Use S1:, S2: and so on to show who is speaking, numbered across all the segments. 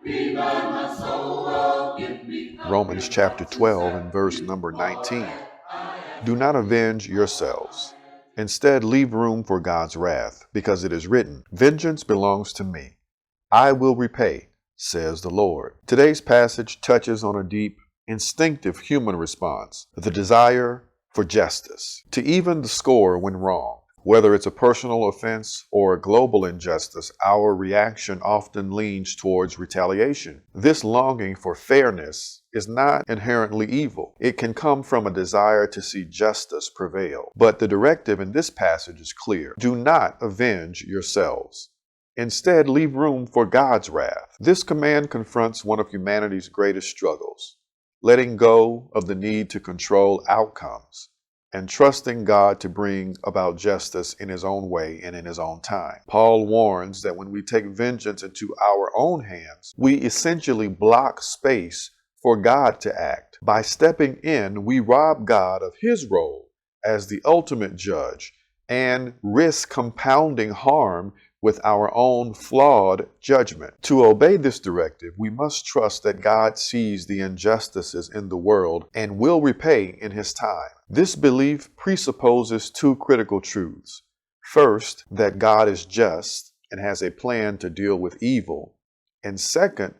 S1: Be thou my soul, oh, give me
S2: Romans
S1: comfort
S2: chapter
S1: thoughts and
S2: 12
S1: sad.
S2: and verse number
S1: All
S2: 19.
S1: that I ask
S2: Do not
S1: of thee,
S2: avenge
S1: all
S2: yourselves.
S1: I ask.
S2: Instead, leave room for God's wrath, because it is written, "Vengeance belongs to me. I will repay," says the Lord. Today's passage touches on a deep, instinctive human response, the desire for justice, to even the score when wrong. Whether it's a personal offense or a global injustice, our reaction often leans towards retaliation. This longing for fairness is not inherently evil. It can come from a desire to see justice prevail. But the directive in this passage is clear. Do not avenge yourselves. Instead, leave room for God's wrath. This command confronts one of humanity's greatest struggles, letting go of the need to control outcomes and trusting God to bring about justice in his own way and in his own time. Paul warns that when we take vengeance into our own hands, we essentially block space for God to act. By stepping in, we rob God of his role as the ultimate judge and risk compounding harm with our own flawed judgment. To obey this directive, we must trust that God sees the injustices in the world and will repay in his time. This belief presupposes two critical truths. First, that God is just and has a plan to deal with evil. And second,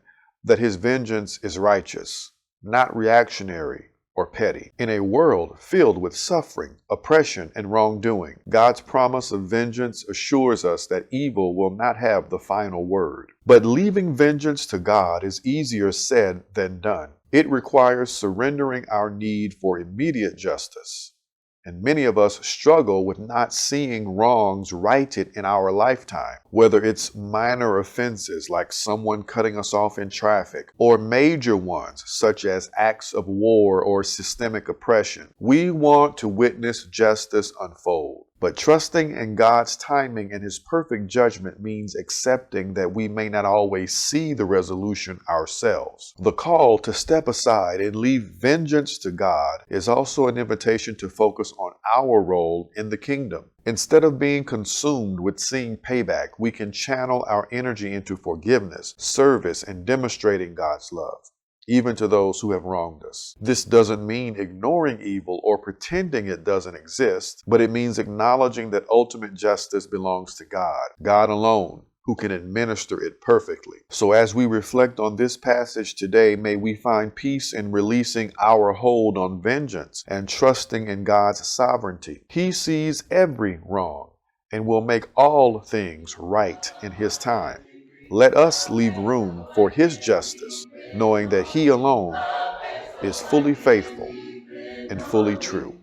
S2: that his vengeance is righteous, not reactionary or petty. In a world filled with suffering, oppression, and wrongdoing, God's promise of vengeance assures us that evil will not have the final word. But leaving vengeance to God is easier said than done. It requires surrendering our need for immediate justice. And many of us struggle with not seeing wrongs righted in our lifetime, whether it's minor offenses like someone cutting us off in traffic, or major ones such as acts of war or systemic oppression. We want to witness justice unfold. But trusting in God's timing and his perfect judgment means accepting that we may not always see the resolution ourselves. The call to step aside and leave vengeance to God is also an invitation to focus on our role in the kingdom. Instead of being consumed with seeing payback, we can channel our energy into forgiveness, service, and demonstrating God's love, even to those who have wronged us. This doesn't mean ignoring evil or pretending it doesn't exist, but it means acknowledging that ultimate justice belongs to God, God alone, who can administer it perfectly. So as we reflect on this passage today, may we find peace in releasing our hold on vengeance and trusting in God's sovereignty. He sees every wrong and will make all things right in his time. Let us leave room for his justice, knowing that he alone is fully faithful and fully true.